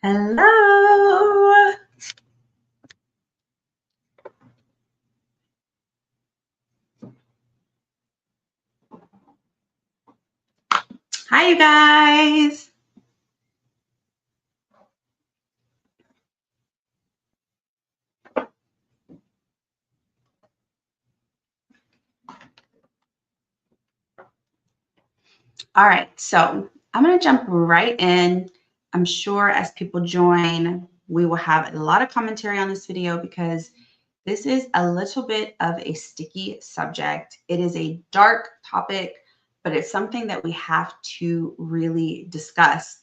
Hello. Hi, you guys. All right, so I'm going to jump right in. I'm sure as people join, we will have a lot of commentary on this video because this is a little bit of a sticky subject. It is a dark topic, but it's something that we have to really discuss.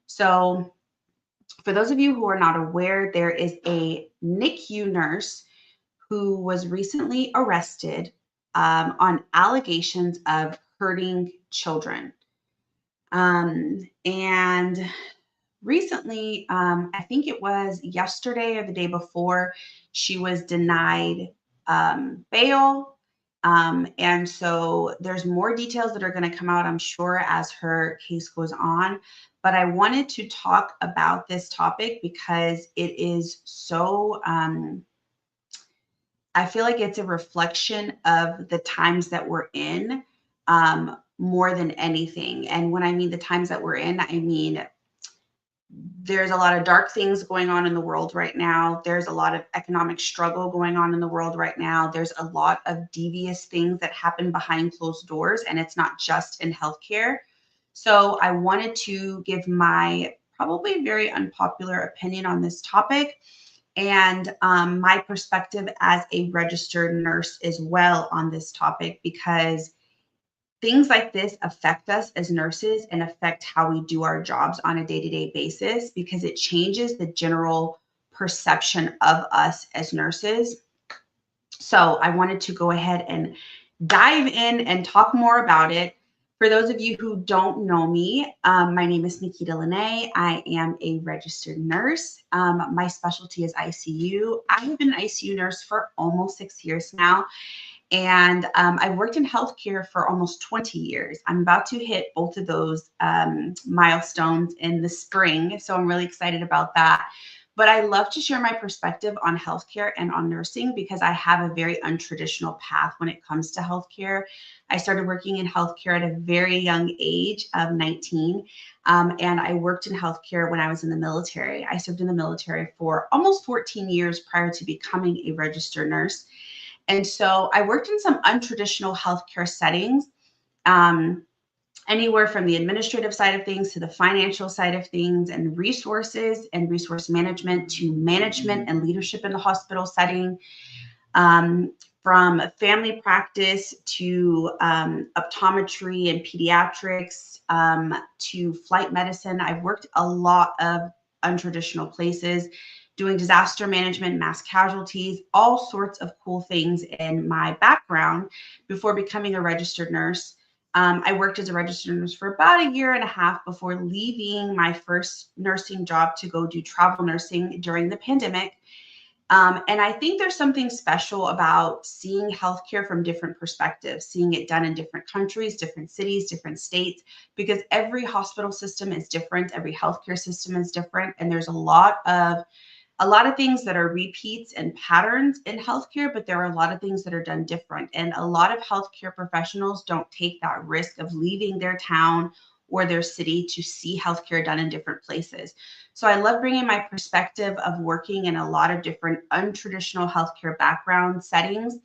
So, for those of you who are not aware, there is a NICU nurse who was recently arrested on allegations of hurting children. And recently, I think it was yesterday or the day before, she was denied bail. And so there's more details that are going to come out, I'm sure, as her case goes on. But I wanted to talk about this topic because it is so, I feel like it's a reflection of the times that we're in, more than anything. And when I mean the times that we're in, I mean there's a lot of dark things going on in the world right now. There's a lot of economic struggle going on in the world right now. There's a lot of devious things that happen behind closed doors, and it's not just in healthcare. So I wanted to give my probably very unpopular opinion on this topic and my perspective as a registered nurse as well on this topic, because things like this affect us as nurses and affect how we do our jobs on a day-to-day basis because it changes the general perception of us as nurses. So I wanted to go ahead and dive in and talk more about it. For those of you who don't know me, my name is Nikita Lene. I am a registered nurse. My specialty is ICU. I have been an ICU nurse for almost 6 years now. And I've worked in healthcare for almost 20 years. I'm about to hit both of those milestones in the spring. So I'm really excited about that. But I love to share my perspective on healthcare and on nursing because I have a very untraditional path when it comes to healthcare. I started working in healthcare at a very young age of 19. And I worked in healthcare when I was in the military. I served in the military for almost 14 years prior to becoming a registered nurse. And so I worked in some untraditional healthcare settings, um, anywhere from the administrative side of things to the financial side of things and resources and resource management to management and leadership in the hospital setting, um, from family practice to optometry and pediatrics, to flight medicine. I've worked a lot of untraditional places doing disaster management, mass casualties, all sorts of cool things in my background before becoming a registered nurse. I worked as a registered nurse for about a year and a half before leaving my first nursing job to go do travel nursing during the pandemic. And I think there's something special about seeing healthcare from different perspectives, seeing it done in different countries, different cities, different states, because every hospital system is different, every healthcare system is different, and there's a lot of things that are repeats and patterns in healthcare, but there are a lot of things that are done different. And a lot of healthcare professionals don't take that risk of leaving their town or their city to see healthcare done in different places. So I love bringing my perspective of working in a lot of different untraditional healthcare background settings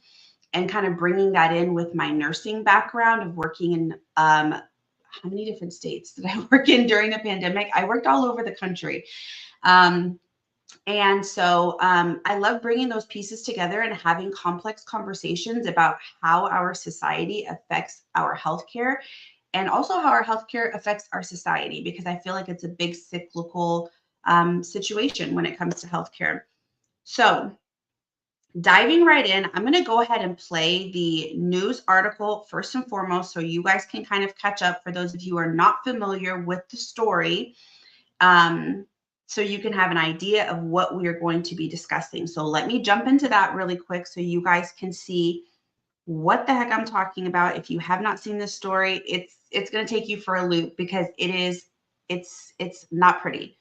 and kind of bringing that in with my nursing background of working in how many different states did I work in during the pandemic? I worked all over the country. Um, and so I love bringing those pieces together and having complex conversations about how our society affects our healthcare and also how our healthcare affects our society, because I feel like it's a big cyclical situation when it comes to healthcare. So, diving right in, I'm going to go ahead and play the news article first and foremost so you guys can kind of catch up for those of you who are not familiar with the story. So you can have an idea of what we are going to be discussing. So let me jump into that really quick so you guys can see what the heck I'm talking about. If you have not seen this story, it's going to take you for a loop because it's not pretty.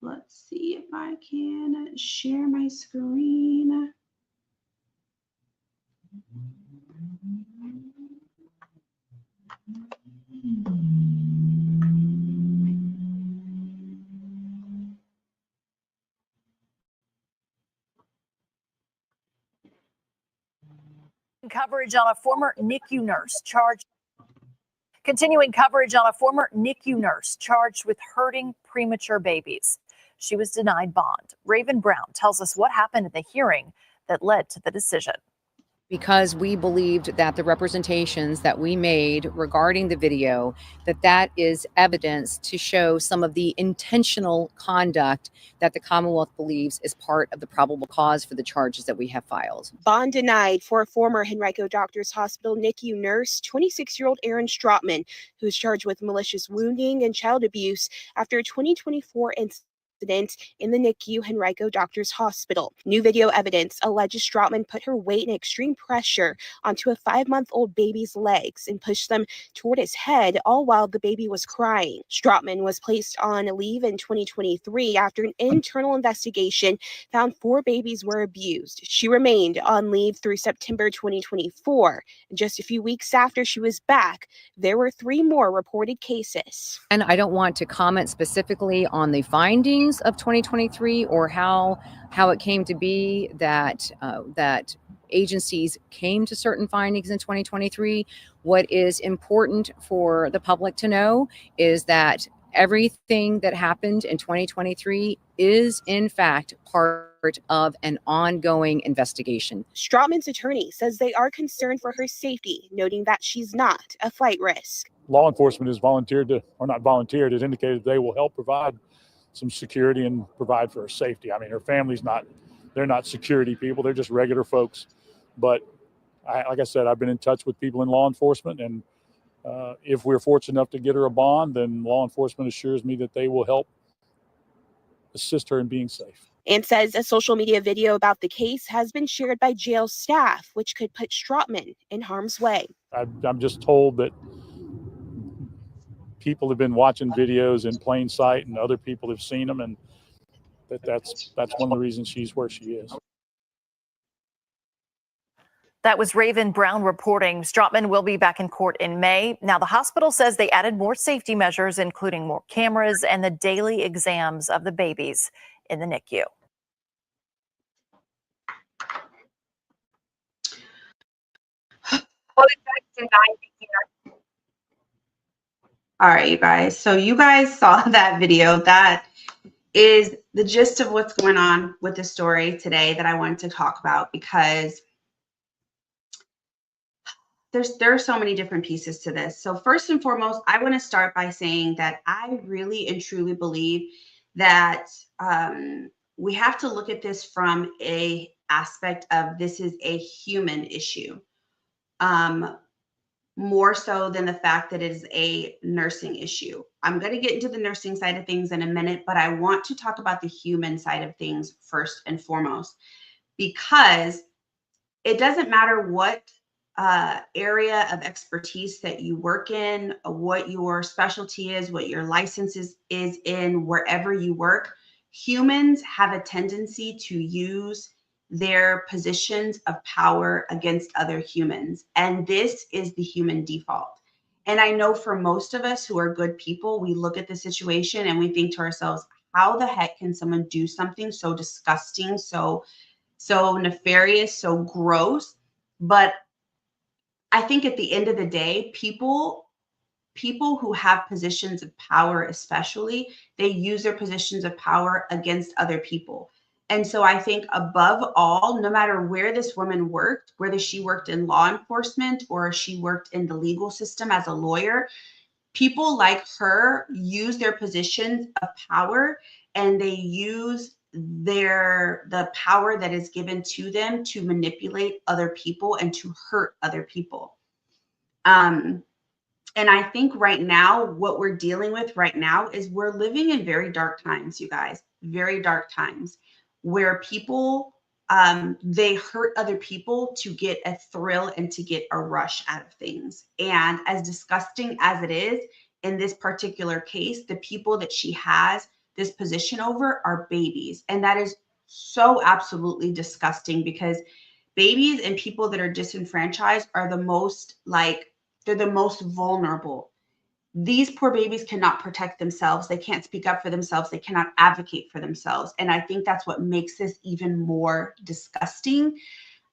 Let's see if I can share my screen. Coverage on a former NICU nurse charged. Continuing coverage on a former NICU nurse charged with hurting premature babies. She was denied bond. Raven Brown tells us what happened at the hearing that led to the decision. Because we believed that the representations that we made regarding the video, that is evidence to show some of the intentional conduct that the Commonwealth believes is part of the probable cause for the charges that we have filed. Bond denied for a former Henrico Doctors Hospital NICU nurse, 26-year-old Erin Strotman, who's charged with malicious wounding and child abuse after a 2024 incident in the NICU Henrico Doctors Hospital. New video evidence alleges Strotman put her weight and extreme pressure onto a 5-month-old baby's legs and pushed them toward his head, all while the baby was crying. Strotman was placed on leave in 2023 after an internal investigation found 4 babies were abused. She remained on leave through September 2024. And just a few weeks after she was back, there were 3 more reported cases. And I don't want to comment specifically on the findings of 2023 or how it came to be that that agencies came to certain findings in 2023. What is important for the public to know is that everything that happened in 2023 is in fact part of an ongoing investigation. Strotman's attorney says they are concerned for her safety, noting that she's not a flight risk. Law enforcement has volunteered to, or not volunteered, has indicated they will help provide some security and provide for her safety. I mean, her family's they're not security people, they're just regular folks. But like I said, I've been in touch with people in law enforcement, and if we're fortunate enough to get her a bond, then law enforcement assures me that they will help assist her in being safe. And says a social media video about the case has been shared by jail staff, which could put Strotman in harm's way. I'm just told that people have been watching videos in plain sight, and other people have seen them, and that's one of the reasons she's where she is. That was Raven Brown reporting. Strotman will be back in court in May. Now, the hospital says they added more safety measures, including more cameras and the daily exams of the babies in the NICU. All right, you guys. So you guys saw that video. That is the gist of what's going on with the story today that I wanted to talk about, because there are so many different pieces to this. So first and foremost, I want to start by saying that I really and truly believe that we have to look at this from a aspect of this is a human issue, more so than the fact that it is a nursing issue. I'm going to get into the nursing side of things in a minute, but I want to talk about the human side of things first and foremost, because it doesn't matter what area of expertise that you work in, what your specialty is, what your license is in, wherever you work. Humans have a tendency to use their positions of power against other humans. And this is the human default. And I know for most of us who are good people, we look at the situation and we think to ourselves, how the heck can someone do something so disgusting, so nefarious, so gross? But I think at the end of the day, people who have positions of power, especially, they use their positions of power against other people. And so I think above all, no matter where this woman worked, whether she worked in law enforcement or she worked in the legal system as a lawyer, people like her use their positions of power, and they use the power that is given to them to manipulate other people and to hurt other people. And I think right now, what we're dealing with right now is we're living in very dark times, you guys, very dark times, where people, they hurt other people to get a thrill and to get a rush out of things. And as disgusting as it is, in this particular case, the people that she has, this position over are babies. And that is so absolutely disgusting, because babies and people that are disenfranchised are the most, like, they're the most vulnerable. These poor babies cannot protect themselves. They can't speak up for themselves. They cannot advocate for themselves. And I think that's what makes this even more disgusting.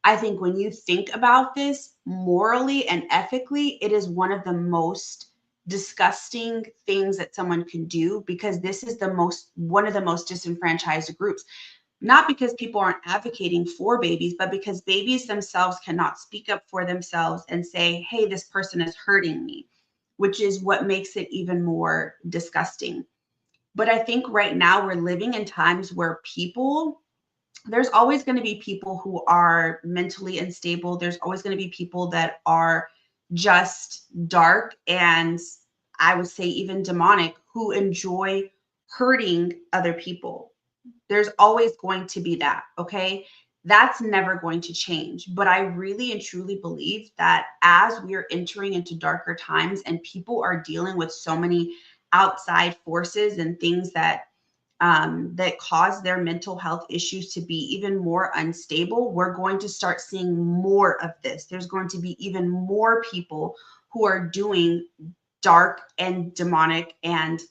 I think when you think about this morally and ethically, it is one of the most disgusting things that someone can do, because this is one of the most disenfranchised groups. Not because people aren't advocating for babies, but because babies themselves cannot speak up for themselves and say, hey, this person is hurting me, which is what makes it even more disgusting. But I think right now we're living in times where there's always going to be people who are mentally unstable. There's always going to be people that are just dark, and I would say even demonic, who enjoy hurting other people. There's always going to be that, okay? That's never going to change. But I really and truly believe that as we are entering into darker times and people are dealing with so many outside forces and things that cause their mental health issues to be even more unstable, we're going to start seeing more of this. There's going to be even more people who are doing dark and demonic and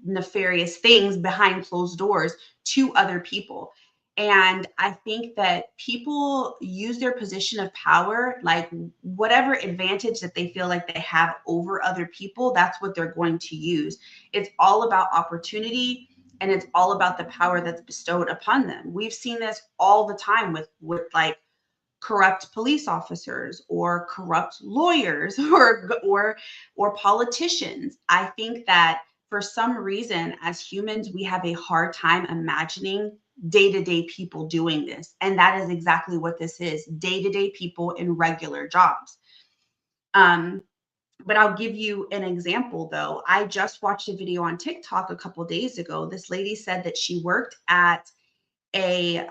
nefarious things behind closed doors to other people. And I think that people use their position of power, like whatever advantage that they feel like they have over other people, that's what they're going to use. It's all about opportunity, and it's all about the power that's bestowed upon them. We've seen this all the time with like corrupt police officers or corrupt lawyers or politicians. I think that for some reason, as humans, we have a hard time imagining day-to-day people doing this. And that is exactly what this is, day-to-day people in regular jobs. But I'll give you an example though. I just watched a video on TikTok a couple days ago. This lady said that she worked at a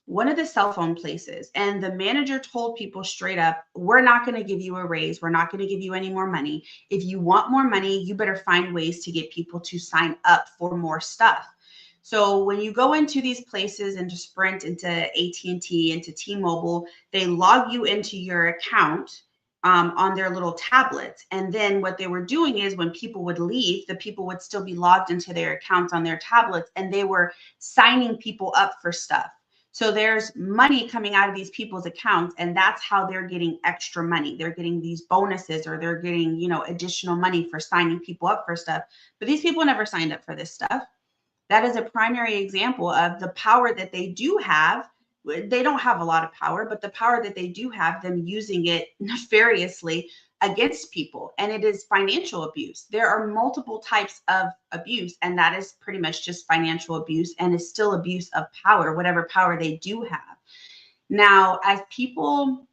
one of the cell phone places, and the manager told people straight up, we're not going to give you a raise. We're not going to give you any more money. If you want more money, you better find ways to get people to sign up for more stuff. So when you go into these places, into Sprint, into AT&T, into T-Mobile, they log you into your account on their little tablets. And then what they were doing is when people would leave, the people would still be logged into their accounts on their tablets, and they were signing people up for stuff. So there's money coming out of these people's accounts, and that's how they're getting extra money. They're getting these bonuses, or they're getting, additional money for signing people up for stuff. But these people never signed up for this stuff. That is a primary example of the power that they do have. They don't have a lot of power, but the power that they do have, them using it nefariously against people. And it is financial abuse. There are multiple types of abuse, and that is pretty much just financial abuse, and is still abuse of power, whatever power they do have. Now, as people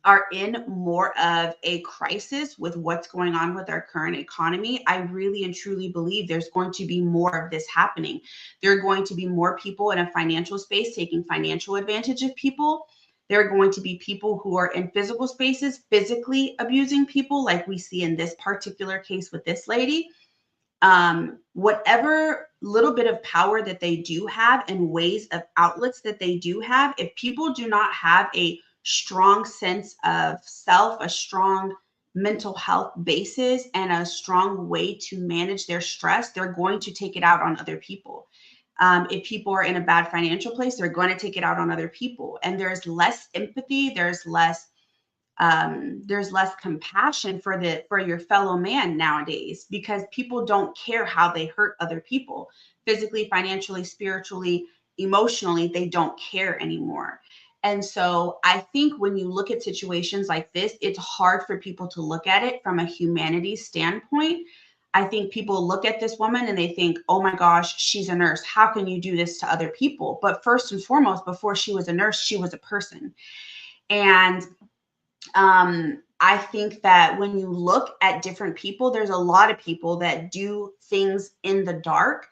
are in more of a crisis with what's going on with our current economy, I really and truly believe there's going to be more of this happening. There are going to be more people in a financial space taking financial advantage of people. There are going to be people who are in physical spaces physically abusing people, like we see in this particular case with this lady. Whatever little bit of power that they do have and ways of outlets that they do have, if people do not have a strong sense of self, a strong mental health basis, and a strong way to manage their stress, they're going to take it out on other people. If people are in a bad financial place, they're going to take it out on other people. And there's less empathy, there's less compassion for your fellow man nowadays, because people don't care how they hurt other people physically, financially, spiritually, emotionally. They don't care anymore. And so I think when you look at situations like this, it's hard for people to look at it from a humanity standpoint. I think people look at this woman and they think, oh my gosh, she's a nurse. How can you do this to other people? But first and foremost, before she was a nurse, she was a person. And I think that when you look at different people, there's a lot of people that do things in the dark.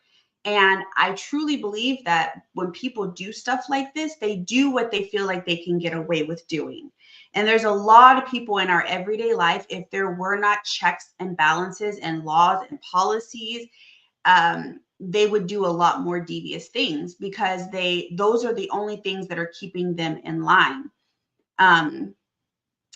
And I truly believe that when people do stuff like this, they do what they feel like they can get away with doing. And there's a lot of people in our everyday life, if there were not checks and balances and laws and policies, they would do a lot more devious things because those are the only things that are keeping them in line.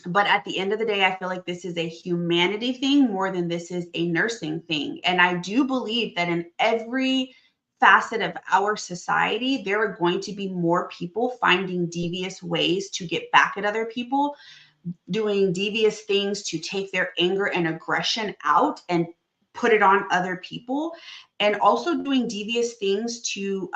But at the end of the day, I feel like this is a humanity thing more than this is a nursing thing. And I do believe that in every facet of our society, there are going to be more people finding devious ways to get back at other people, doing devious things to take their anger and aggression out and put it on other people, and also doing devious things to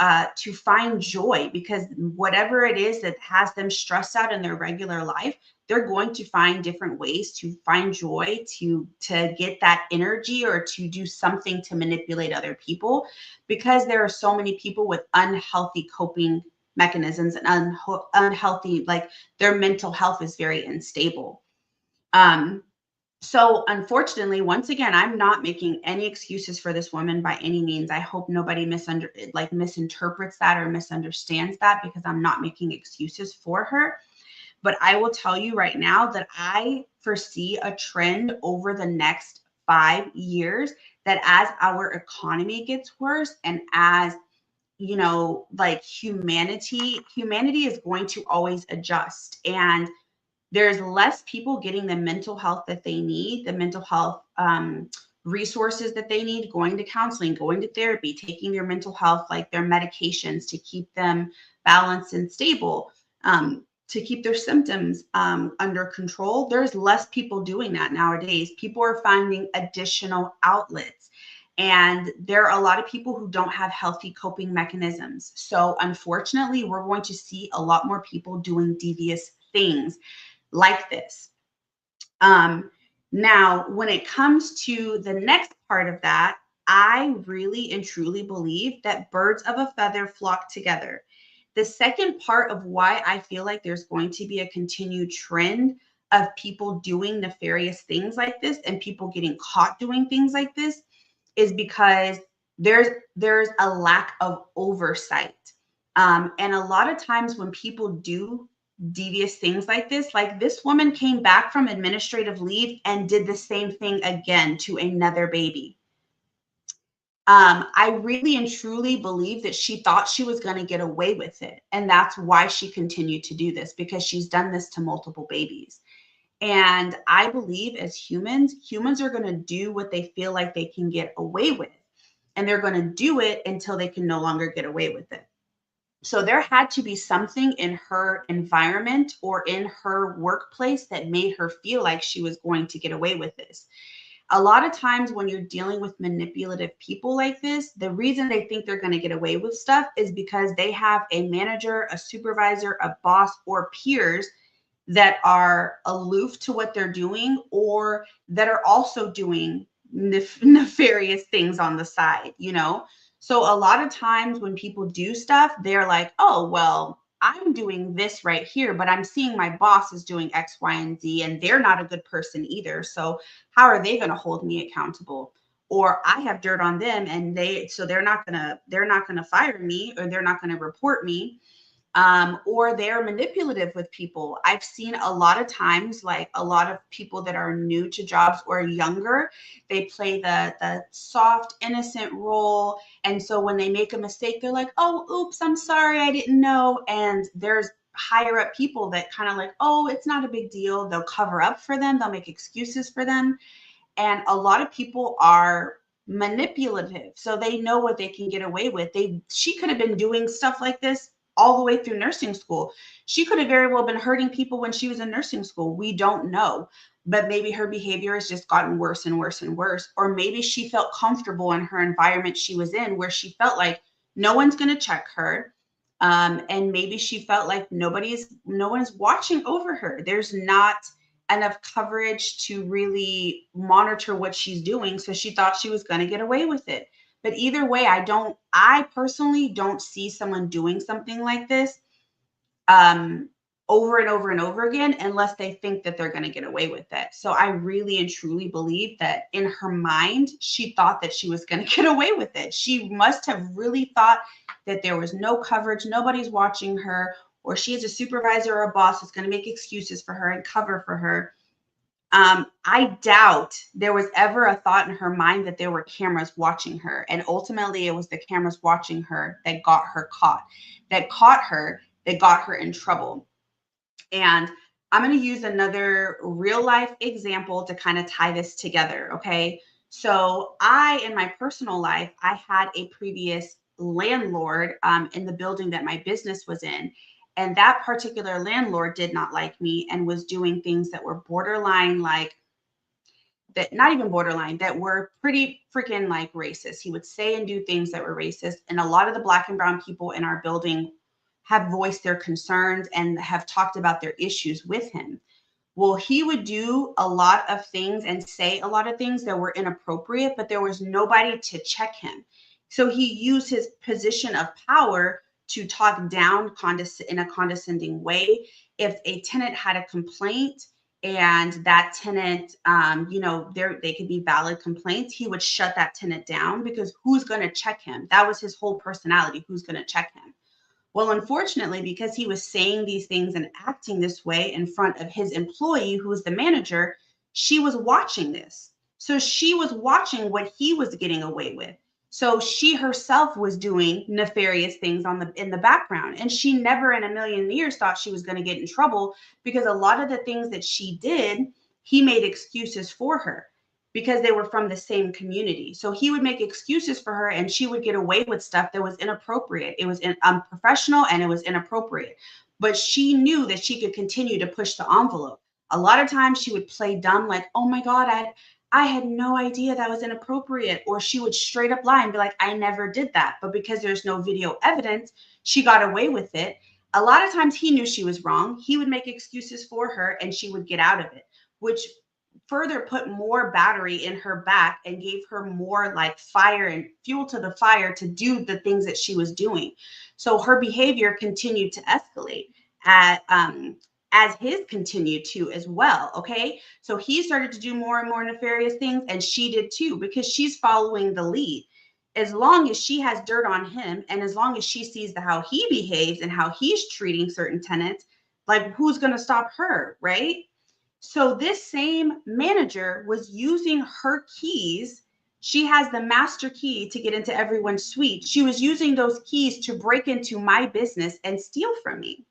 find joy, because whatever it is that has them stressed out in their regular life, they're going to find different ways to find joy, to get that energy, or to do something to manipulate other people, because there are so many people with unhealthy coping mechanisms and unhealthy, like their mental health is very unstable. So unfortunately, once again, I'm not making any excuses for this woman by any means. I hope nobody misinterprets that or misunderstands that, because I'm not making excuses for her. But I will tell you right now that I foresee a trend over the next 5 years that as our economy gets worse, and as like humanity is going to always adjust, and there's less people getting the mental health that they need, the mental health resources that they need, going to counseling, going to therapy, taking their mental health, like their medications to keep them balanced and stable, to keep their symptoms under control. There's less people doing that nowadays. People are finding additional outlets. And there are a lot of people who don't have healthy coping mechanisms. So unfortunately, we're going to see a lot more people doing devious things like this. Now, when it comes to the next part of that, I really and truly believe that birds of a feather flock together. The second part of why I feel like there's going to be a continued trend of people doing nefarious things like this and people getting caught doing things like this is because there's a lack of oversight. And a lot of times when people do devious things like this woman came back from administrative leave and did the same thing again to another baby. I really and truly believe that she thought she was going to get away with it. And that's why she continued to do this, because she's done this to multiple babies. And I believe as humans are going to do what they feel like they can get away with. And they're going to do it until they can no longer get away with it. So there had to be something in her environment or in her workplace that made her feel like she was going to get away with this. A lot of times when you're dealing with manipulative people like this, the reason they think they're going to get away with stuff is because they have a manager, a supervisor, a boss, or peers that are aloof to what they're doing, or that are also doing nefarious things on the side, So a lot of times when people do stuff, they're like, oh, well, I'm doing this right here, but I'm seeing my boss is doing X, Y, and Z, and they're not a good person either. So how are they going to hold me accountable? Or I have dirt on them, and they're not gonna fire me, or they're not gonna report me. Or they're manipulative with people. I've seen a lot of times, like a lot of people that are new to jobs or younger, they play the soft, innocent role. And so when they make a mistake, they're like, oh, oops, I'm sorry, I didn't know. And there's higher up people that kind of like, oh, it's not a big deal. They'll cover up for them. They'll make excuses for them. And a lot of people are manipulative. So they know what they can get away with. She could have been doing stuff like this all the way through nursing school. She could have very well been hurting people when she was in nursing school. We don't know. But maybe her behavior has just gotten worse and worse and worse. Or maybe she felt comfortable in her environment she was in, where she felt like no one's going to check her. And maybe she felt like no one's watching over her. There's not enough coverage to really monitor what she's doing. So she thought she was going to get away with it. But either way, I personally don't see someone doing something like this over and over and over again, unless they think that they're going to get away with it. So I really and truly believe that in her mind, she thought that she was going to get away with it. She must have really thought that there was no coverage, nobody's watching her, or she has a supervisor or a boss that's going to make excuses for her and cover for her. I doubt there was ever a thought in her mind that there were cameras watching her. And ultimately, it was the cameras watching her that got her caught, that got her in trouble. And I'm going to use another real life example to kind of tie this together. Okay. So in my personal life, I had a previous landlord in the building that my business was in. And that particular landlord did not like me and was doing things that were borderline, like that, not even borderline, that were pretty freaking like racist. He would say and do things that were racist. And a lot of the Black and brown people in our building have voiced their concerns and have talked about their issues with him. Well, he would do a lot of things and say a lot of things that were inappropriate, but there was nobody to check him. So he used his position of power to talk down in a condescending way. If a tenant had a complaint and that tenant, they could be valid complaints, he would shut that tenant down because who's going to check him? That was his whole personality. Who's going to check him? Well, unfortunately, because he was saying these things and acting this way in front of his employee, who was the manager, she was watching this. So she was watching what he was getting away with. So she herself was doing nefarious things in the background. And she never in a million years thought she was going to get in trouble, because a lot of the things that she did, he made excuses for her, because they were from the same community. So he would make excuses for her and she would get away with stuff that was inappropriate. It was unprofessional and it was inappropriate. But she knew that she could continue to push the envelope. A lot of times she would play dumb, like, oh my God, I had no idea that was inappropriate. Or she would straight up lie and be like, I never did that. But because there's no video evidence, she got away with it. A lot of times he knew she was wrong. He would make excuses for her and she would get out of it, which further put more battery in her back and gave her more like fire and fuel to the fire to do the things that she was doing. So her behavior continued to escalate as his continued to as well. Okay. So he started to do more and more nefarious things, and she did too, because she's following the lead. As long as she has dirt on him and as long as she sees how he behaves and how he's treating certain tenants, like, who's going to stop her? Right. So this same manager was using her keys. She has the master key to get into everyone's suite. She was using those keys to break into my business and steal from me.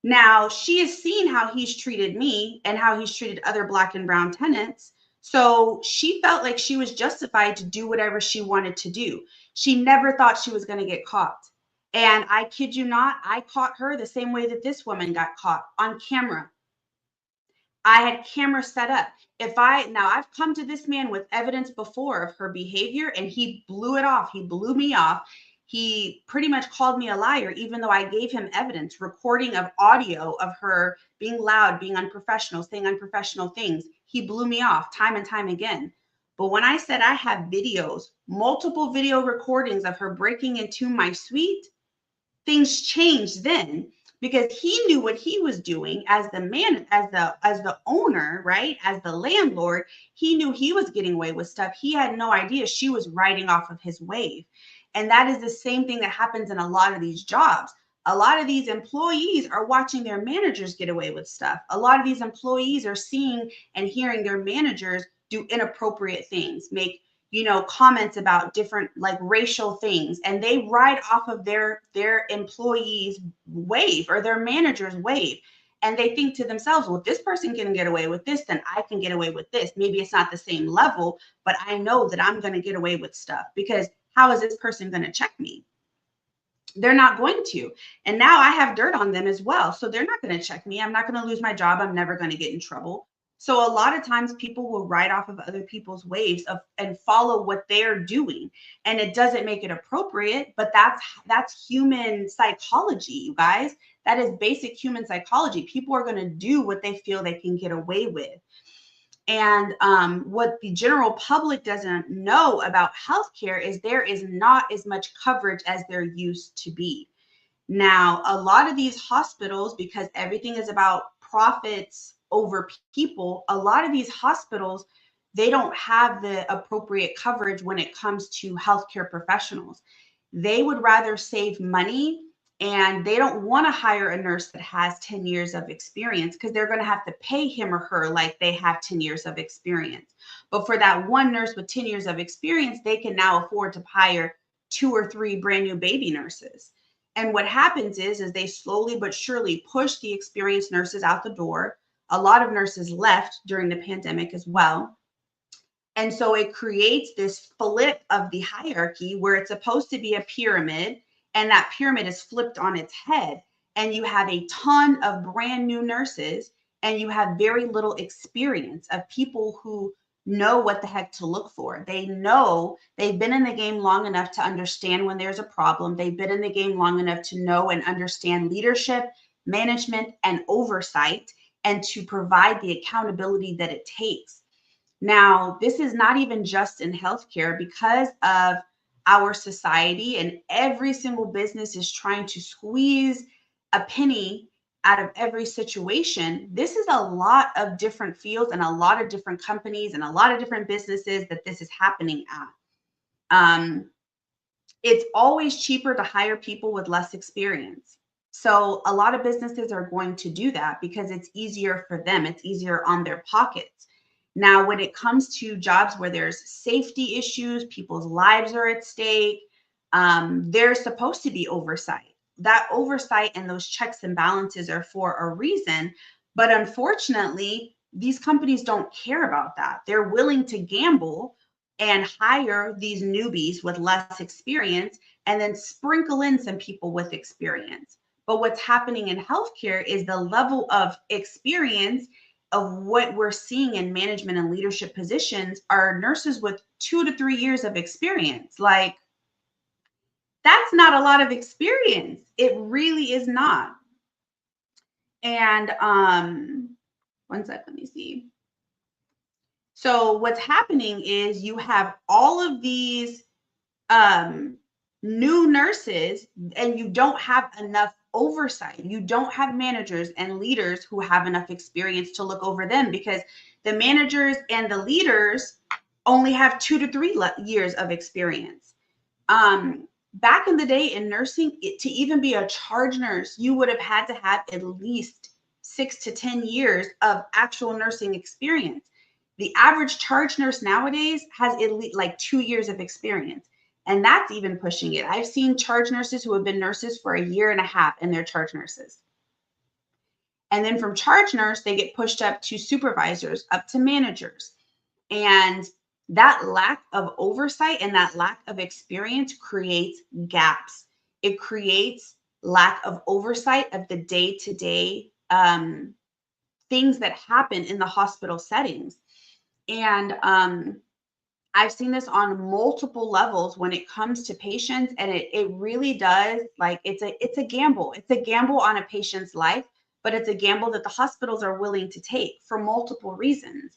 Now, she has seen how he's treated me and how he's treated other Black and brown tenants. So she felt like she was justified to do whatever she wanted to do. She never thought she was going to get caught. And I kid you not, I caught her the same way that this woman got caught, on camera. I had cameras set up. I've come to this man with evidence before of her behavior, and he blew it off. He blew me off. He pretty much called me a liar, even though I gave him evidence, recording of audio of her being loud, being unprofessional, saying unprofessional things. He blew me off time and time again. But when I said I have videos, multiple video recordings of her breaking into my suite, things changed then, because he knew what he was doing as the man, as the owner, right? As the landlord, he knew he was getting away with stuff. He had no idea she was riding off of his wave. And that is the same thing that happens in a lot of these jobs. A lot of these employees are watching their managers get away with stuff. A lot of these employees are seeing and hearing their managers do inappropriate things, make comments about different like racial things, and they ride off of their employees' wave or their manager's wave. And they think to themselves, well, if this person can get away with this, then I can get away with this. Maybe it's not the same level, but I know that I'm going to get away with stuff, because how is this person going to check me? They're not going to. And now I have dirt on them as well. So they're not going to check me. I'm not going to lose my job. I'm never going to get in trouble. So a lot of times people will ride off of other people's waves and follow what they're doing. And it doesn't make it appropriate, but that's human psychology, you guys. That is basic human psychology. People are going to do what they feel they can get away with. And what the general public doesn't know about healthcare is there is not as much coverage as there used to be. Now, a lot of these hospitals, because everything is about profits over people, a lot of these hospitals, they don't have the appropriate coverage when it comes to healthcare professionals. They would rather save money And they don't want to hire a nurse that has 10 years of experience because they're going to have to pay him or her like they have 10 years of experience. But for that one nurse with 10 years of experience, they can now afford to hire 2 or 3 brand new baby nurses. And what happens is they slowly but surely push the experienced nurses out the door. A lot of nurses left during the pandemic as well. And so it creates this flip of the hierarchy where it's supposed to be a pyramid, and that pyramid is flipped on its head. And you have a ton of brand new nurses, and you have very little experience of people who know what the heck to look for. They know, they've been in the game long enough to understand when there's a problem. They've been in the game long enough to know and understand leadership, management, and oversight, and to provide the accountability that it takes. Now, this is not even just in healthcare, because of our society, and every single business is trying to squeeze a penny out of every situation. This is a lot of different fields and a lot of different companies and a lot of different businesses that this is happening at. It's always cheaper to hire people with less experience. So a lot of businesses are going to do that because it's easier for them. It's easier on their pockets. Now, when it comes to jobs where there's safety issues, people's lives are at stake, there's supposed to be oversight. That oversight and those checks and balances are for a reason. But unfortunately, these companies don't care about that. They're willing to gamble and hire these newbies with less experience and then sprinkle in some people with experience. But what's happening in healthcare is the level of experience of what we're seeing in management and leadership positions are nurses with 2 to 3 years of experience. Like, that's not a lot of experience. It really is not. And one sec, let me see. So what's happening is you have all of these new nurses, and you don't have enough oversight. You don't have managers and leaders who have enough experience to look over them, because the managers and the leaders only have 2 to 3 years of experience. Back in the day in nursing, to even be a charge nurse, you would have had to have at least 6 to 10 years of actual nursing experience. The average charge nurse nowadays has at least like 2 years of experience. And that's even pushing it. I've seen charge nurses who have been nurses for 1.5 years and they're charge nurses. And then from charge nurse, they get pushed up to supervisors, up to managers. And that lack of oversight and that lack of experience creates gaps. It creates lack of oversight of the day-to-day things that happen in the hospital settings. And I've seen this on multiple levels when it comes to patients, and it really does, like, it's a gamble. It's a gamble on a patient's life, but it's a gamble that the hospitals are willing to take for multiple reasons.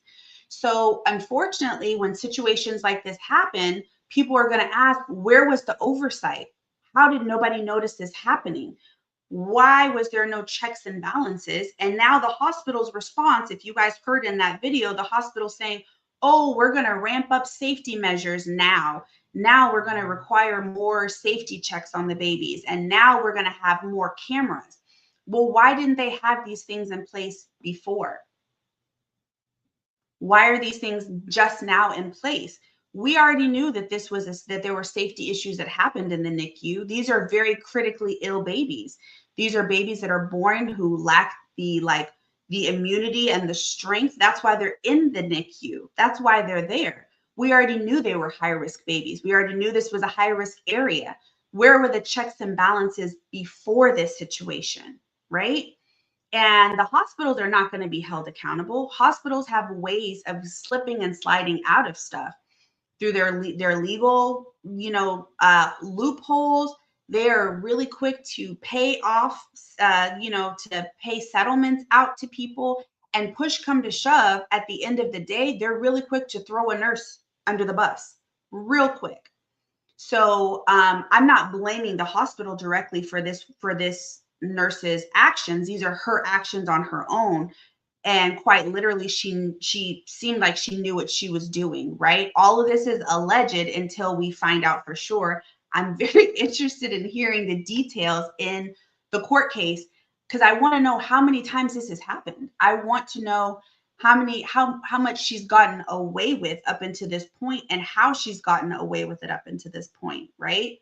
So unfortunately, when situations like this happen, people are going to ask, where was the oversight? How did nobody notice this happening? Why was there no checks and balances? And now the hospital's response, if you guys heard in that video, the hospital saying, oh, we're going to ramp up safety measures now. Now we're going to require more safety checks on the babies. And now we're going to have more cameras. Well, why didn't they have these things in place before? Why are these things just now in place? We already knew that that there were safety issues that happened in the NICU. These are very critically ill babies. These are babies that are born who lack the immunity and the strength. That's why they're in the NICU. That's why they're there. We already knew they were high-risk babies. We already knew this was a high-risk area. Where were the checks and balances before this situation, right? And the hospitals are not going to be held accountable. Hospitals have ways of slipping and sliding out of stuff through their legal, loopholes. They are really quick to pay off, to pay settlements out to people, and push come to shove. At the end of the day, they're really quick to throw a nurse under the bus, real quick. So I'm not blaming the hospital directly for this nurse's actions. These are her actions on her own. And quite literally, she seemed like she knew what she was doing, right? All of this is alleged until we find out for sure. I'm very interested in hearing the details in the court case, because I want to know how many times this has happened. I want to know how much she's gotten away with up until this point, and how she's gotten away with it up until this point, right?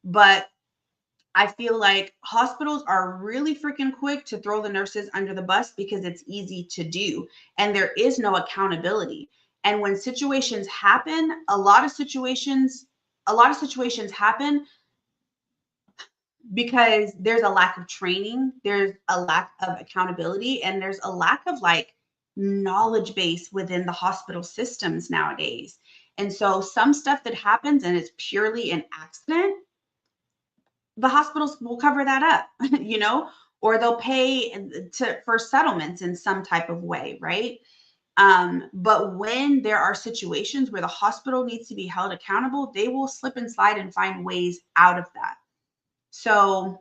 But I feel like hospitals are really freaking quick to throw the nurses under the bus because it's easy to do, and there is no accountability. And when situations happen, a lot of situations happen because there's a lack of training, there's a lack of accountability, and there's a lack of like knowledge base within the hospital systems nowadays. And so some stuff that happens and it's purely an accident, the hospitals will cover that up, you know, or they'll pay for settlements in some type of way, right? But when there are situations where the hospital needs to be held accountable, they will slip and slide and find ways out of that. So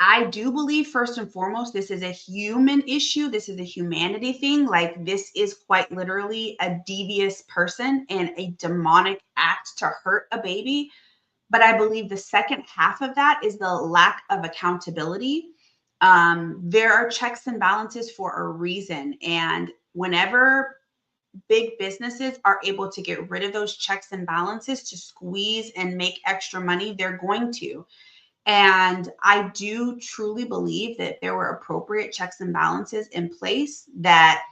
I do believe, first and foremost, this is a human issue. This is a humanity thing. Like, this is quite literally a devious person and a demonic act to hurt a baby. But I believe the second half of that is the lack of accountability. There are checks and balances for a reason. And whenever big businesses are able to get rid of those checks and balances to squeeze and make extra money, they're going to. And I do truly believe that there were appropriate checks and balances in place. That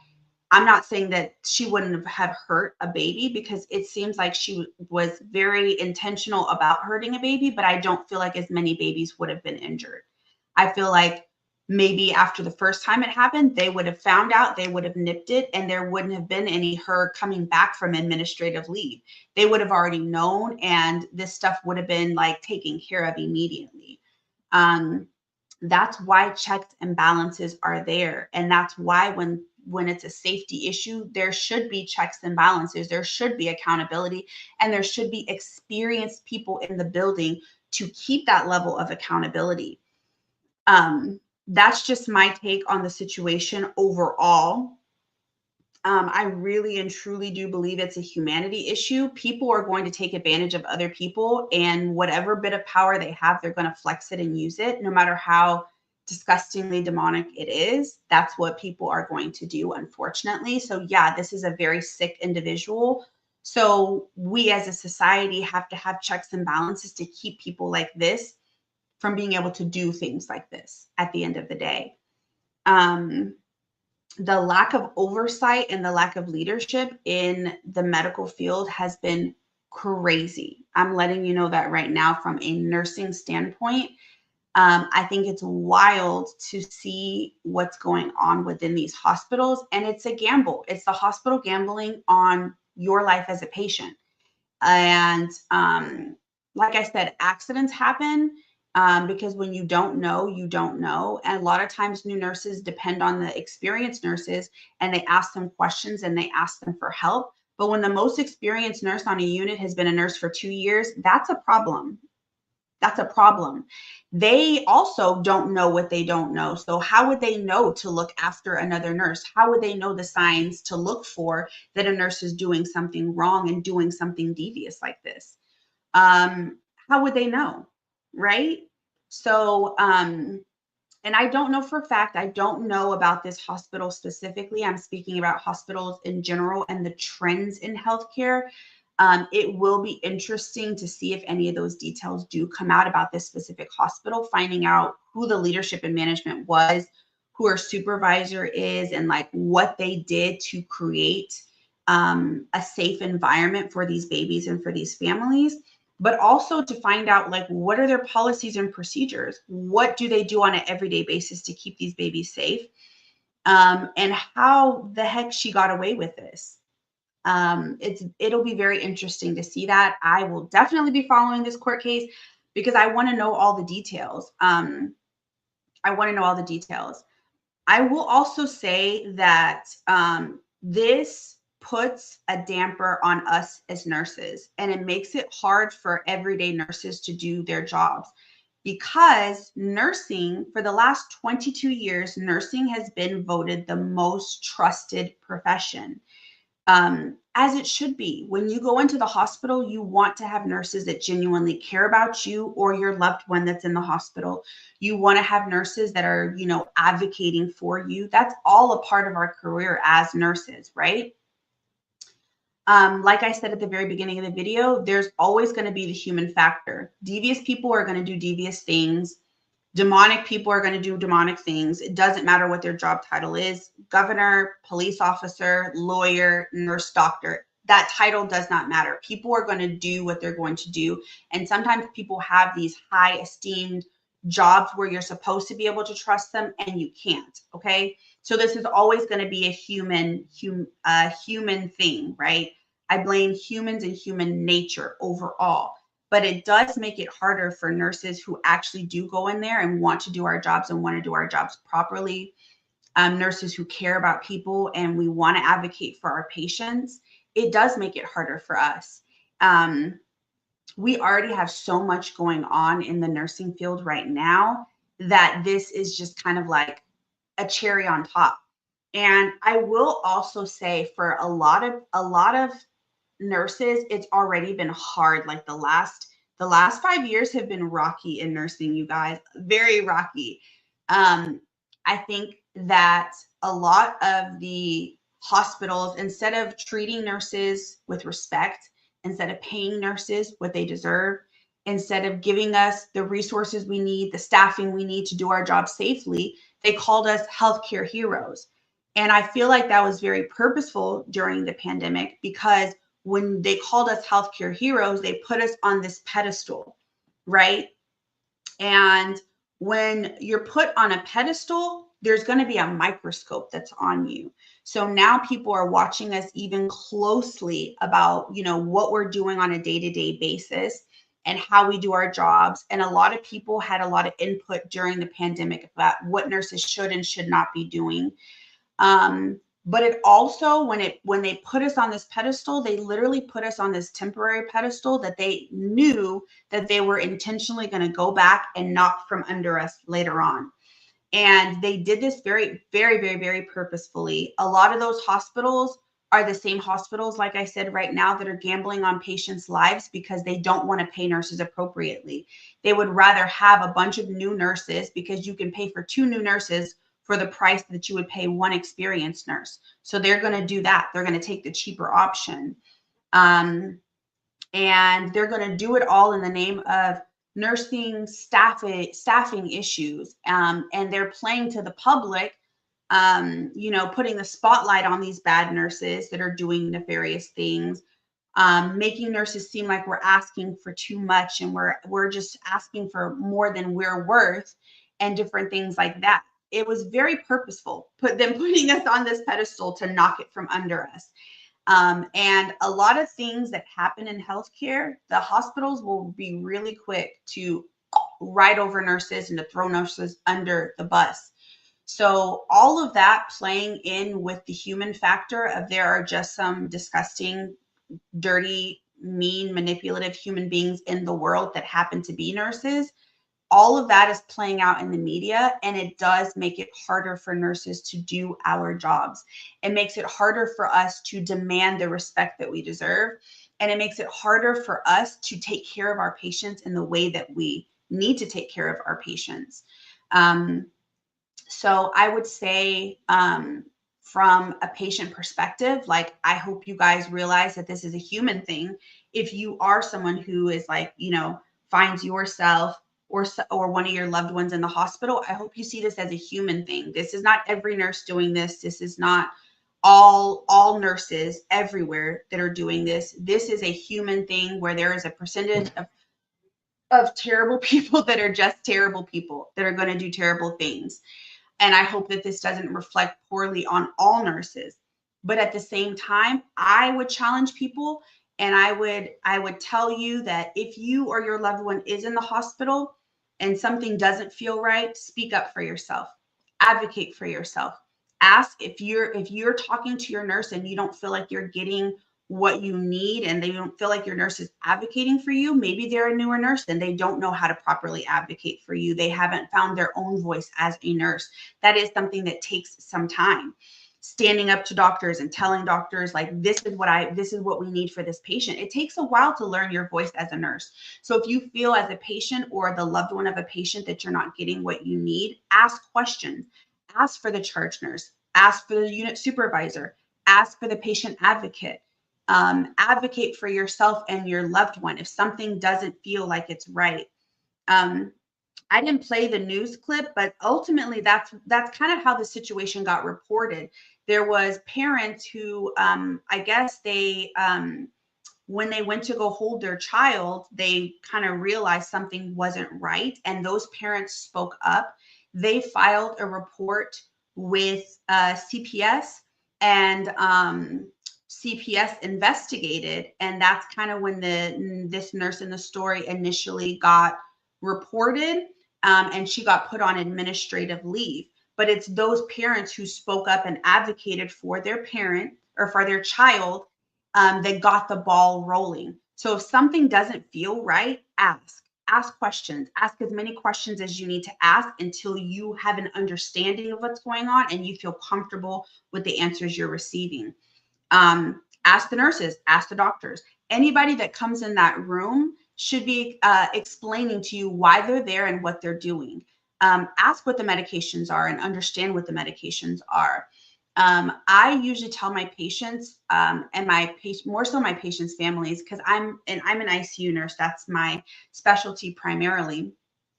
I'm not saying that she wouldn't have hurt a baby, because it seems like she was very intentional about hurting a baby, but I don't feel like as many babies would have been injured. I feel like maybe after the first time it happened, they would have found out, they would have nipped it, and there wouldn't have been any her coming back from administrative leave. They would have already known, and this stuff would have been like taken care of immediately. That's why checks and balances are there. And that's why when it's a safety issue, there should be checks and balances, there should be accountability, and there should be experienced people in the building to keep that level of accountability. That's just my take on the situation overall. I really and truly do believe it's a humanity issue. People are going to take advantage of other people, and whatever bit of power they have, they're going to flex it and use it, no matter how disgustingly demonic it is. That's what people are going to do, unfortunately. So yeah, this is a very sick individual. So we as a society have to have checks and balances to keep people like this from being able to do things like this at the end of the day. The lack of oversight and the lack of leadership in the medical field has been crazy. I'm letting you know that right now from a nursing standpoint. I think it's wild to see what's going on within these hospitals, and it's a gamble. It's the hospital gambling on your life as a patient. And like I said, accidents happen. Because when you don't know, you don't know. And a lot of times new nurses depend on the experienced nurses, and they ask them questions and they ask them for help. But when the most experienced nurse on a unit has been a nurse for 2 years, that's a problem. That's a problem. They also don't know what they don't know. So how would they know to look after another nurse? How would they know the signs to look for that a nurse is doing something wrong and doing something devious like this? How would they know? Right? So, and I don't know for a fact, I don't know about this hospital specifically. I'm speaking about hospitals in general and the trends in healthcare. It will be interesting to see if any of those details do come out about this specific hospital, finding out who the leadership and management was, who our supervisor is, and like what they did to create a safe environment for these babies and for these families. But also to find out, like, what are their policies and procedures? What do they do on an everyday basis to keep these babies safe? And how the heck she got away with this. It'll be very interesting to see that. I will definitely be following this court case because I want to know all the details. I want to know all the details. I will also say that this puts a damper on us as nurses, and it makes it hard for everyday nurses to do their jobs, because nursing, for the last 22 years, nursing has been voted the most trusted profession. as it should be. When you go into the hospital, you want to have nurses that genuinely care about you or your loved one that's in the hospital. You want to have nurses that are, you know, advocating for you. That's all a part of our career as nurses, right? Like I said at the very beginning of the video, there's always going to be the human factor. Devious people are going to do devious things. Demonic people are going to do demonic things. It doesn't matter what their job title is. Governor, police officer, lawyer, nurse, doctor. That title does not matter. People are going to do what they're going to do. And sometimes people have these high esteemed jobs where you're supposed to be able to trust them and you can't. Okay. So this is always going to be a human thing, right? I blame humans and human nature overall. But it does make it harder for nurses who actually do go in there and want to do our jobs and want to do our jobs properly. Nurses who care about people and we want to advocate for our patients. It does make it harder for us. We already have so much going on in the nursing field right now that this is just kind of like a cherry on top. And I will also say for a lot of nurses, it's already been hard. Like the last 5 years have been rocky in nursing, you guys, very rocky. I think that a lot of the hospitals, instead of treating nurses with respect, instead of paying nurses what they deserve, instead of giving us the resources we need, the staffing we need to do our job safely, they called us healthcare heroes. And I feel like that was very purposeful during the pandemic, because when they called us healthcare heroes, they put us on this pedestal, right? And when you're put on a pedestal, there's going to be a microscope that's on you. So now people are watching us even closely about, you know, what we're doing on a day-to-day basis and how we do our jobs. And a lot of people had a lot of input during the pandemic about what nurses should and should not be doing. But it also, when they put us on this pedestal, they literally put us on this temporary pedestal that they knew that they were intentionally going to go back and knock from under us later on. And they did this very, very, very, very purposefully. A lot of those hospitals are the same hospitals, like I said, right now, that are gambling on patients' lives because they don't want to pay nurses appropriately. They would rather have a bunch of new nurses, because you can pay for 2 new nurses for the price that you would pay 1 experienced nurse. So they're going to do that. They're going to take the cheaper option. And they're going to do it all in the name of nursing staffing issues. And they're playing to the public, you know, putting the spotlight on these bad nurses that are doing nefarious things, making nurses seem like we're asking for too much and we're just asking for more than we're worth and different things like that. It was very purposeful, putting us on this pedestal to knock it from under us. And a lot of things that happen in healthcare, the hospitals will be really quick to ride over nurses and to throw nurses under the bus. So all of that playing in with the human factor of there are just some disgusting, dirty, mean, manipulative human beings in the world that happen to be nurses. All of that is playing out in the media, and it does make it harder for nurses to do our jobs. It makes it harder for us to demand the respect that we deserve, and it makes it harder for us to take care of our patients in the way that we need to take care of our patients. So I would say, from a patient perspective, like, I hope you guys realize that this is a human thing. If you are someone who is like, you know, finds yourself or one of your loved ones in the hospital, I hope you see this as a human thing. This is not every nurse doing this. This is not all nurses everywhere that are doing this. This is a human thing where there is a percentage of terrible people that are just terrible people that are going to do terrible things. And I hope that this doesn't reflect poorly on all nurses. But at the same time, I would challenge people, and I would tell you that if you or your loved one is in the hospital and something doesn't feel right, speak up for yourself. Advocate for yourself. Ask if you're talking to your nurse and you don't feel like you're getting what you need and they don't feel like your nurse is advocating for you. Maybe they're a newer nurse and they don't know how to properly advocate for you. They haven't found their own voice as a nurse. That is something that takes some time. standing up to doctors and telling doctors like, this is what we need for this patient. It takes a while to learn your voice as a nurse. So if you feel as a patient or the loved one of a patient that you're not getting what you need, ask questions. Ask for the charge nurse, ask for the unit supervisor, ask for the patient advocate. Advocate for yourself and your loved one if something doesn't feel like it's right. I didn't play the news clip, but ultimately that's kind of how the situation got reported. There was parents who, I guess they, when they went to go hold their child, they kind of realized something wasn't right, and those parents spoke up. They filed a report with CPS, and CPS investigated, and that's kind of when this nurse in the story initially got reported, and she got put on administrative leave. But it's those parents who spoke up and advocated for their parent or for their child that got the ball rolling. So if something doesn't feel right, ask questions, ask as many questions as you need to ask until you have an understanding of what's going on and you feel comfortable with the answers you're receiving. Ask the nurses, ask the doctors. Anybody that comes in that room should be explaining to you why they're there and what they're doing. Ask what the medications are and understand what the medications are. I usually tell my patients and more so my patients' families, because I'm an ICU nurse. That's my specialty primarily.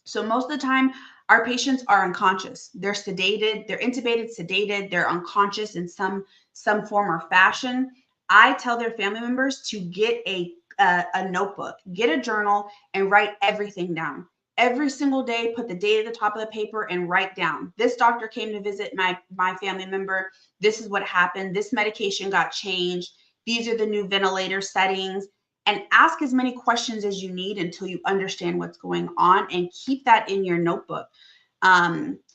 So most of the time, our patients are unconscious. They're sedated, they're intubated, sedated, they're unconscious in some form or fashion. I tell their family members to get a notebook, get a journal, and write everything down. Every single day, put the date at the top of the paper and write down, this doctor came to visit my family member. This is what happened. This medication got changed. These are the new ventilator settings. And ask as many questions as you need until you understand what's going on, and keep that in your notebook.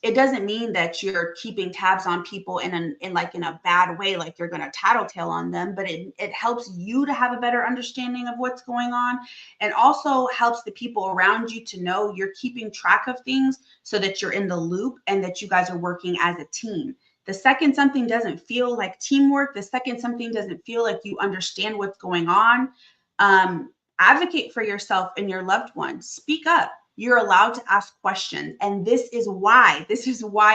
It doesn't mean that you're keeping tabs on people in a bad way, like you're going to tattletale on them, but it helps you to have a better understanding of what's going on, and also helps the people around you to know you're keeping track of things so that you're in the loop and that you guys are working as a team. The second something doesn't feel like teamwork, the second something doesn't feel like you understand what's going on, advocate for yourself and your loved ones. Speak up. You're allowed to ask questions. And this is why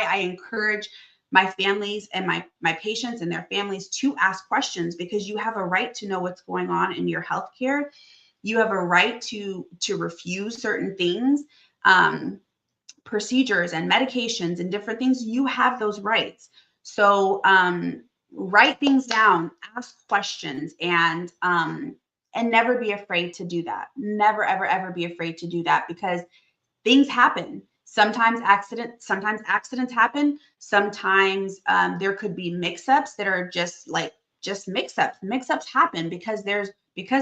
I encourage my families and my patients and their families to ask questions, because you have a right to know what's going on in your healthcare. You have a right to refuse certain things, procedures and medications and different things. You have those rights. So write things down, ask questions, and never be afraid to do that. Never, ever, ever be afraid to do that, because things happen. Sometimes accidents happen. Sometimes there could be mix-ups that are just mix-ups. Mix-ups happen because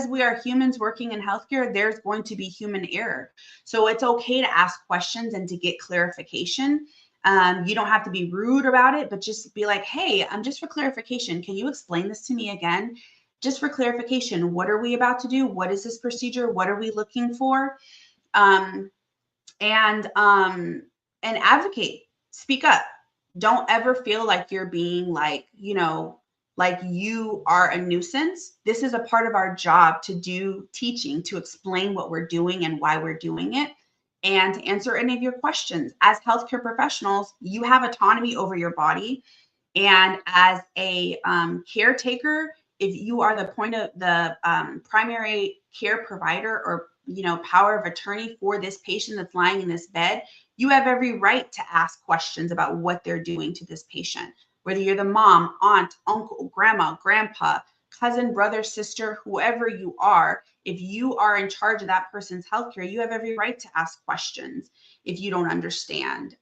we are humans working in healthcare. There's going to be human error. So it's okay to ask questions and to get clarification. You don't have to be rude about it, but just be like, hey, just for clarification, can you explain this to me again? Just for clarification, what are we about to do? What is this procedure? What are we looking for? And advocate, speak up. Don't ever feel like you're being like you are a nuisance. This is a part of our job to do teaching, to explain what we're doing and why we're doing it, and to answer any of your questions. As healthcare professionals, you have autonomy over your body. And as a caretaker, if you are the point of the primary care provider or power of attorney for this patient that's lying in this bed, you have every right to ask questions about what they're doing to this patient. Whether you're the mom, aunt, uncle, grandma, grandpa, cousin, brother, sister, whoever you are, if you are in charge of that person's healthcare, you have every right to ask questions if you don't understand.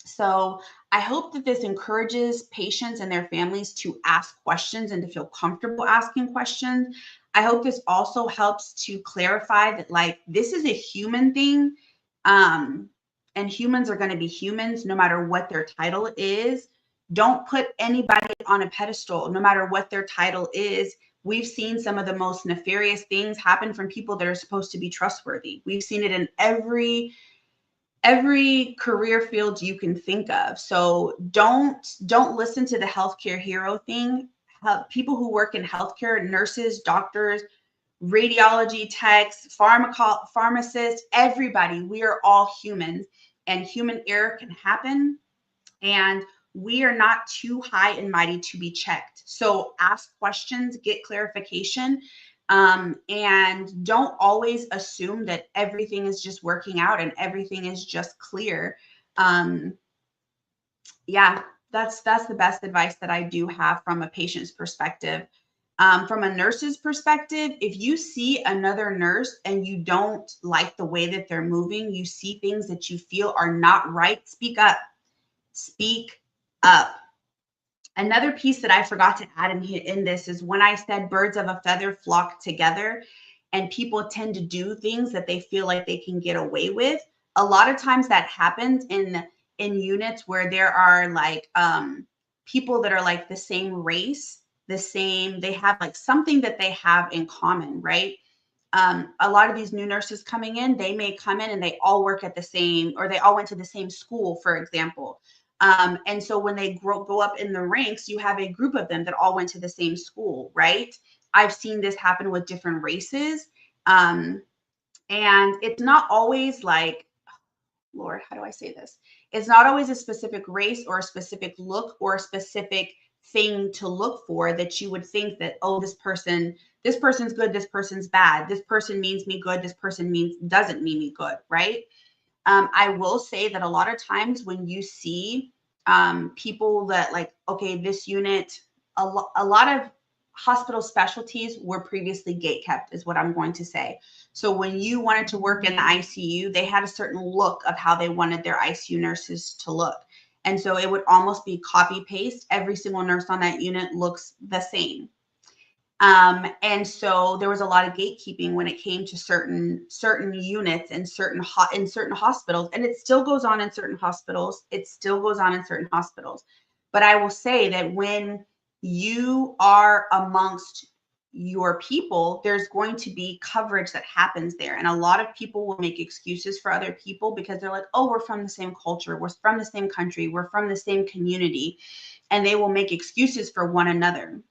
So I hope that this encourages patients and their families to ask questions and to feel comfortable asking questions. I hope this also helps to clarify that this is a human thing, and humans are going to be humans no matter what their title is. Don't put anybody on a pedestal no matter what their title is. We've seen some of the most nefarious things happen from people that are supposed to be trustworthy. We've seen it in every every career field you can think of. So don't listen to the healthcare hero thing. People who work in healthcare, nurses, doctors, radiology techs, pharmacists, everybody, we are all humans, and human error can happen. And we are not too high and mighty to be checked. So ask questions, get clarification, and don't always assume that everything is just working out and everything is just clear. Yeah, that's the best advice that I do have from a patient's perspective. From a nurse's perspective, if you see another nurse and you don't like the way that they're moving, you see things that you feel are not right, speak up. Speak up. Another piece that I forgot to add in this is when I said birds of a feather flock together, and people tend to do things that they feel like they can get away with. A lot of times that happens in units where there are like people that are like the same race, they have like something that they have in common, right? A lot of these new nurses coming in, they may come in and they all work at the same, or they all went to the same school, for example. And so when they go up in the ranks, you have a group of them that all went to the same school, right? I've seen this happen with different races. And it's not always like, Lord, how do I say this? It's not always a specific race or a specific look or a specific thing to look for that you would think that, oh, this person's good, this person's bad, this person means me good, this person doesn't mean me good, right? I will say that a lot of times when you see people that like, okay, this unit, a lot of hospital specialties were previously gate kept, is what I'm going to say. So when you wanted to work in the ICU, they had a certain look of how they wanted their ICU nurses to look. And so it would almost be copy paste. Every single nurse on that unit looks the same. And so there was a lot of gatekeeping when it came to certain units and certain hospitals, and it still goes on in certain hospitals. But I will say that when you are amongst your people, there's going to be coverage that happens there. And a lot of people will make excuses for other people because they're like, oh, we're from the same culture, we're from the same country, we're from the same community. And they will make excuses for one another.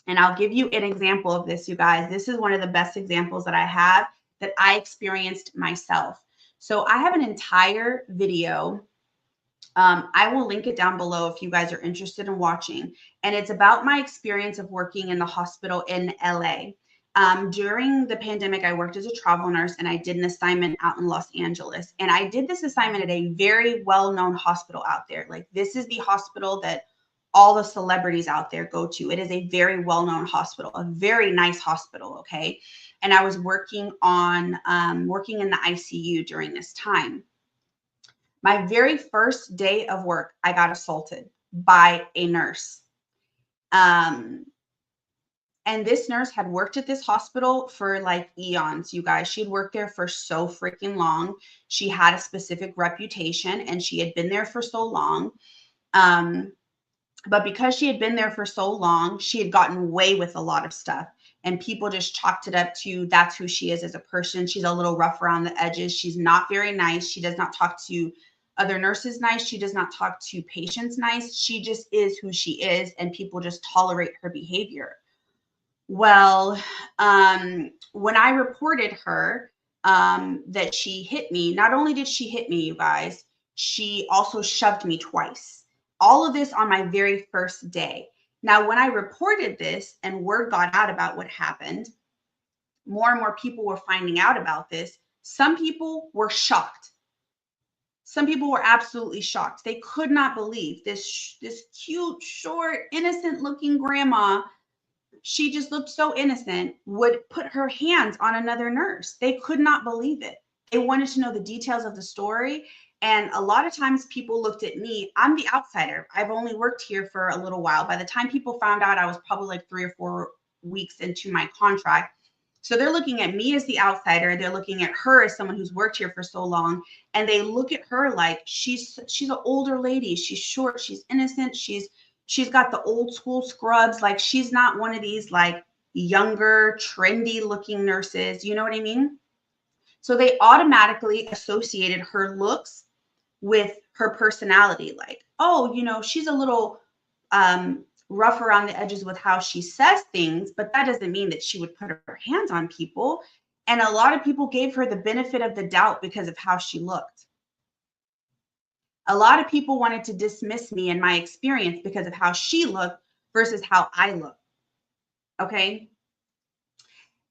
And I'll give you an example of this, you guys. This is one of the best examples that I have that I experienced myself. So I have an entire video. I will link it down below if you guys are interested in watching. And it's about my experience of working in the hospital in LA. During the pandemic, I worked as a travel nurse and I did an assignment out in Los Angeles. And I did this assignment at a very well-known hospital out there. Like, this is the hospital that all the celebrities out there go to. It is a very well-known hospital, a very nice hospital, okay? And I was working in the ICU during this time. My very first day of work, I got assaulted by a nurse. And this nurse had worked at this hospital for like eons, you guys. She'd worked there for so freaking long. She had a specific reputation and she had been there for so long. But because she had been there for so long, she had gotten away with a lot of stuff. And people just chalked it up to that's who she is as a person. She's a little rough around the edges. She's not very nice. She does not talk to other nurses nice. She does not talk to patients nice. She just is who she is, and people just tolerate her behavior. Well, when I reported her that she hit me, not only did she hit me, you guys, she also shoved me twice. All of this on my very first day. Now, when I reported this and word got out about what happened, more and more people were finding out about this. Some people were shocked. Some people were absolutely shocked. They could not believe this cute, short, innocent-looking grandma, she just looked so innocent, would put her hands on another nurse. They could not believe it. They wanted to know the details of the story. And a lot of times people looked at me, I'm the outsider. I've only worked here for a little while. By the time people found out, I was probably like 3 or 4 weeks into my contract. So they're looking at me as the outsider. They're looking at her as someone who's worked here for so long. And they look at her like she's an older lady. She's short, she's innocent. She's got the old school scrubs. Like, she's not one of these like younger, trendy looking nurses. You know what I mean? So they automatically associated her looks with her personality. Like, oh, you know, she's a little rough around the edges with how she says things, but that doesn't mean that she would put her hands on people. And a lot of people gave her the benefit of the doubt because of how she looked. A lot of people wanted to dismiss me and my experience because of how she looked versus how I look. Okay.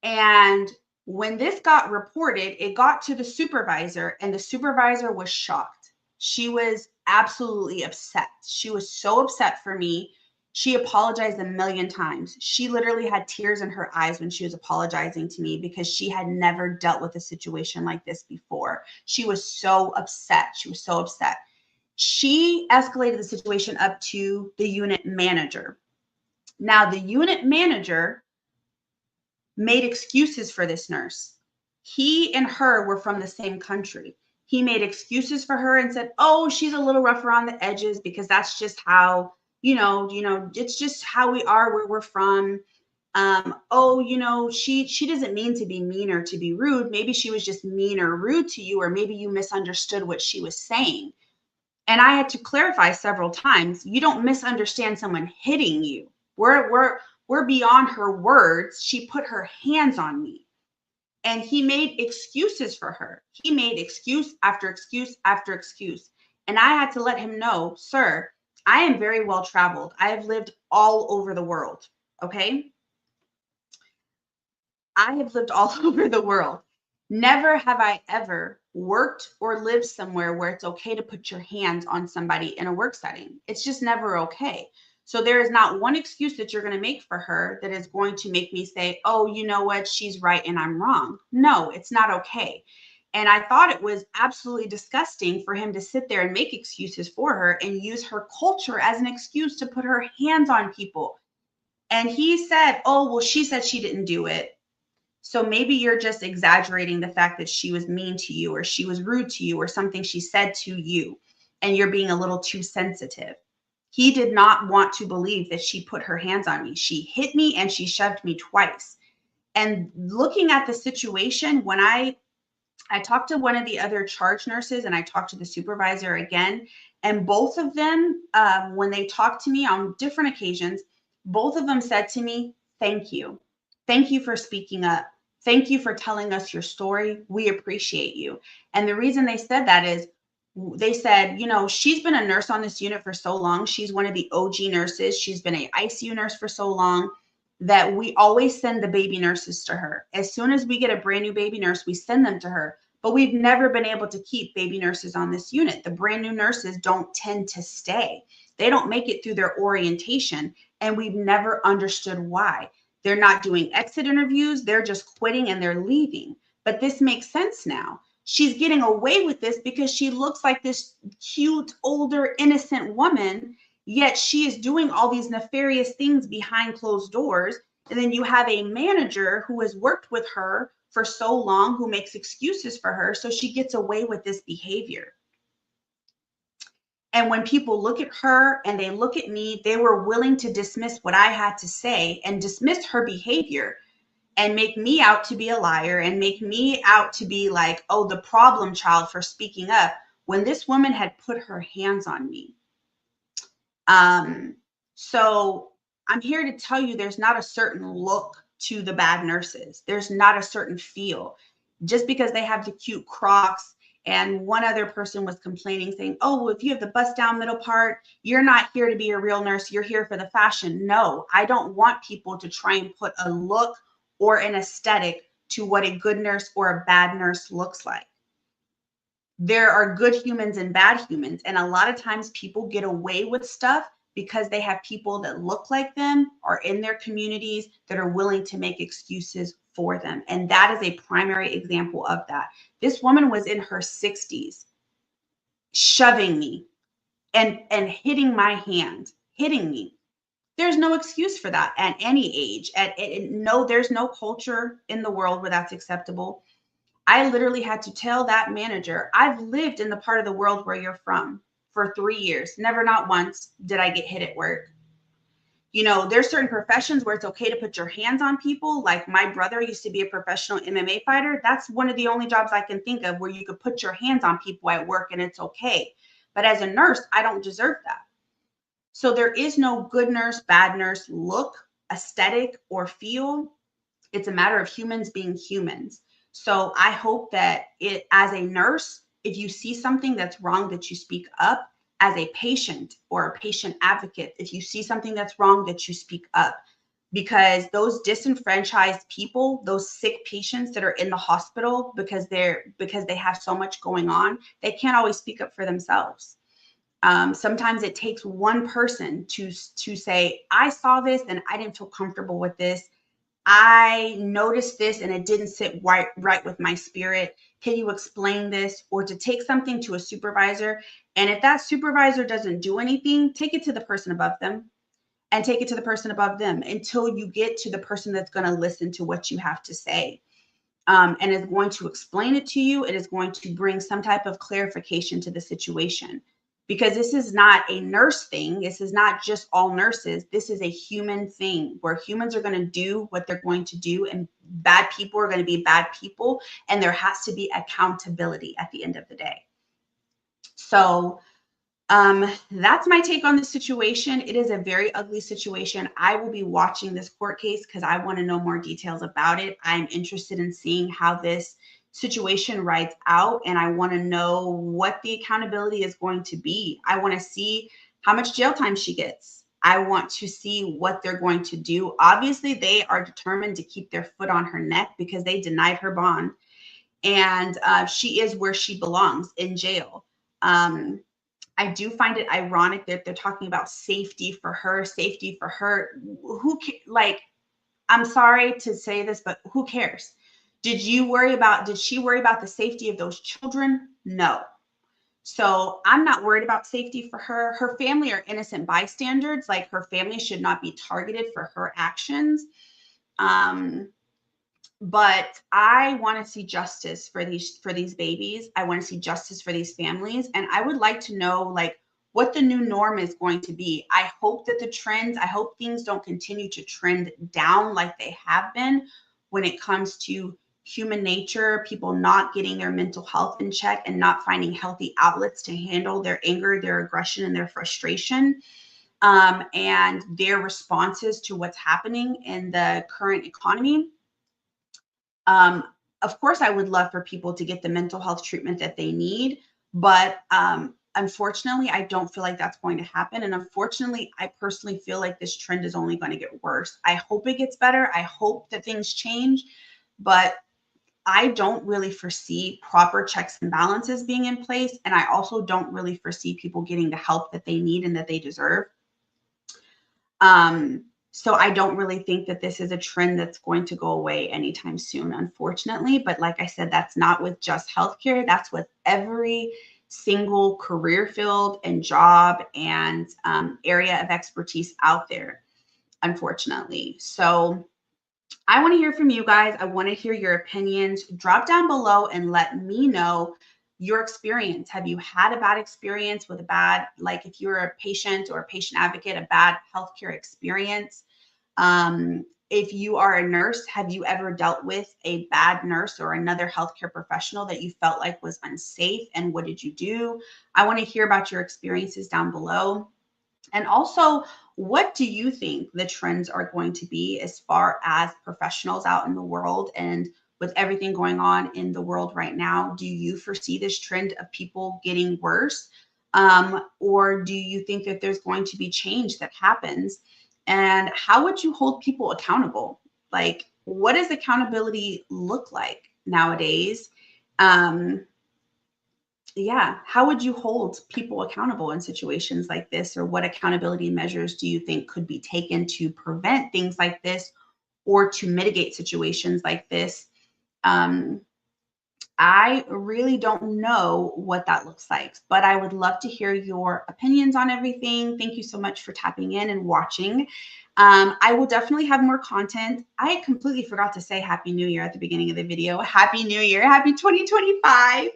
And when this got reported, it got to the supervisor, and the supervisor was shocked. She was absolutely upset. She was so upset for me. She apologized a million times. She literally had tears in her eyes when she was apologizing to me because she had never dealt with a situation like this before. She was so upset. She was so upset. She escalated the situation up to the unit manager. Now, the unit manager made excuses for this nurse. He and her were from the same country. He made excuses for her and said, oh, she's a little rough around the edges because that's just how, you know, it's just how we are where we're from. Oh, you know, she doesn't mean to be mean or to be rude. Maybe she was just mean or rude to you, or maybe you misunderstood what she was saying. And I had to clarify several times, you don't misunderstand someone hitting you. We're beyond her words. She put her hands on me. And he made excuses for her. He made excuse after excuse after excuse. And I had to let him know, sir, I am very well traveled. I have lived all over the world. Okay. I have lived all over the world. Never have I ever worked or lived somewhere where it's okay to put your hands on somebody in a work setting. It's just never okay. So there is not one excuse that you're going to make for her that is going to make me say, oh, you know what? She's right and I'm wrong. No, it's not okay. And I thought it was absolutely disgusting for him to sit there and make excuses for her and use her culture as an excuse to put her hands on people. And he said, oh, well, she said she didn't do it. So maybe you're just exaggerating the fact that she was mean to you or she was rude to you or something she said to you, and you're being a little too sensitive. He did not want to believe that she put her hands on me. She hit me and she shoved me twice. And looking at the situation, when I talked to one of the other charge nurses and I talked to the supervisor again, and both of them, when they talked to me on different occasions, both of them said to me, thank you. Thank you for speaking up. Thank you for telling us your story. We appreciate you. And the reason they said that is they said, you know, she's been a nurse on this unit for so long. She's one of the OG nurses. She's been an ICU nurse for so long that we always send the baby nurses to her. As soon as we get a brand new baby nurse, we send them to her. But we've never been able to keep baby nurses on this unit. The brand new nurses don't tend to stay. They don't make it through their orientation. And we've never understood why. They're not doing exit interviews. They're just quitting and they're leaving. But this makes sense now. She's getting away with this because she looks like this cute, older, innocent woman, yet she is doing all these nefarious things behind closed doors. And then you have a manager who has worked with her for so long, who makes excuses for her, so she gets away with this behavior. And when people look at her and they look at me, they were willing to dismiss what I had to say and dismiss her behavior and make me out to be a liar and make me out to be like, oh, the problem child for speaking up, when this woman had put her hands on me. So I'm here to tell you there's not a certain look to the bad nurses. There's not a certain feel. Just because they have the cute Crocs, and one other person was complaining saying, oh, well, if you have the bust down middle part, you're not here to be a real nurse. You're here for the fashion. No, I don't want people to try and put a look or an aesthetic to what a good nurse or a bad nurse looks like. There are good humans and bad humans. And a lot of times people get away with stuff because they have people that look like them or in their communities that are willing to make excuses for them. And that is a primary example of that. This woman was in her 60s, shoving me and hitting my hand, hitting me. There's no excuse for that at any age. No, there's no culture in the world where that's acceptable. I literally had to tell that manager, I've lived in the part of the world where you're from for 3 years. Never, not once did I get hit at work. You know, there's certain professions where it's okay to put your hands on people. Like my brother used to be a professional MMA fighter. That's one of the only jobs I can think of where you could put your hands on people at work and it's okay. But as a nurse, I don't deserve that. So there is no good nurse, bad nurse, look, aesthetic, or feel. It's a matter of humans being humans. So I hope that as a nurse, if you see something that's wrong, that you speak up. As a patient or a patient advocate, if you see something that's wrong, that you speak up. Because those disenfranchised people, those sick patients that are in the hospital because they have so much going on, they can't always speak up for themselves. Sometimes it takes one person to say, I saw this and I didn't feel comfortable with this. I noticed this and it didn't sit right with my spirit. Can you explain this? Or to take something to a supervisor. And if that supervisor doesn't do anything, take it to the person above them and take it to the person above them until you get to the person that's going to listen to what you have to say. And is going to explain it to you. It is going to bring some type of clarification to the situation. Because this is not a nurse thing. This is not just all nurses. This is a human thing where humans are going to do what they're going to do, and bad people are going to be bad people. And there has to be accountability at the end of the day. So that's my take on the situation. It is a very ugly situation. I will be watching this court case because I want to know more details about it. I'm interested in seeing how this situation rides out, and I want to know what the accountability is going to be. I want to see how much jail time she gets. I want to see what they're going to do. Obviously, they are determined to keep their foot on her neck because they denied her bond, and she is where she belongs, in jail. I do find it ironic that they're talking about safety for her. I'm sorry to say this, but who cares? Did she worry about the safety of those children? No. So I'm not worried about safety for her. Her family are innocent bystanders. Like, her family should not be targeted for her actions. But I want to see justice for these babies. I want to see justice for these families. And I would like to know, like, what the new norm is going to be. I hope things don't continue to trend down like they have been when it comes to human nature, people not getting their mental health in check and not finding healthy outlets to handle their anger, their aggression, and their frustration, and their responses to what's happening in the current economy. Of course, I would love for people to get the mental health treatment that they need, but unfortunately, I don't feel like that's going to happen. And unfortunately, I personally feel like this trend is only going to get worse. I hope it gets better. I hope that things change, but I don't really foresee proper checks and balances being in place. And I also don't really foresee people getting the help that they need and that they deserve. So I don't really think that this is a trend that's going to go away anytime soon, unfortunately. But like I said, that's not with just healthcare. That's with every single career field and job and area of expertise out there, unfortunately. So I want to hear from you guys. I want to hear your opinions. Drop down below and let me know your experience. Have you had a bad experience with like if you're a patient or a patient advocate, a bad healthcare experience? If you are a nurse, have you ever dealt with a bad nurse or another healthcare professional that you felt like was unsafe? And what did you do? I want to hear about your experiences down below. And also, what do you think the trends are going to be as far as professionals out in the world? And with everything going on in the world right now, do you foresee this trend of people getting worse? Or do you think that there's going to be change that happens? And how would you hold people accountable? Like, what does accountability look like nowadays? How would you hold people accountable in situations like this? Or what accountability measures do you think could be taken to prevent things like this or to mitigate situations like this? I really don't know what that looks like, but I would love to hear your opinions on everything. Thank you so much for tapping in and watching. I will definitely have more content. I completely forgot to say Happy New Year at the beginning of the video. Happy New Year. Happy 2025.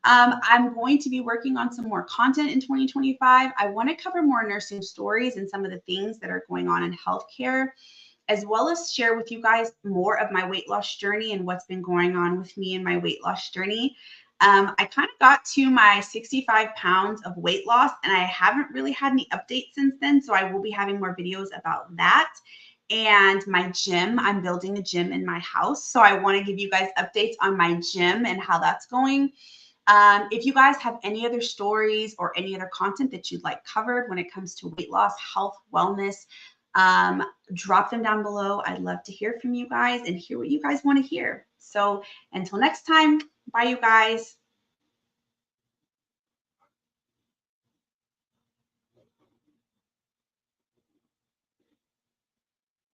I'm going to be working on some more content in 2025. I want to cover more nursing stories and some of the things that are going on in healthcare, as well as share with you guys more of my weight loss journey and what's been going on with me in my weight loss journey. I kind of got to my 65 pounds of weight loss, and I haven't really had any updates since then. So I will be having more videos about that. And my gym, I'm building a gym in my house. So I want to give you guys updates on my gym and how that's going. If you guys have any other stories or any other content that you'd like covered when it comes to weight loss, health, wellness, drop them down below. I'd love to hear from you guys and hear what you guys want to hear. So until next time, bye you guys.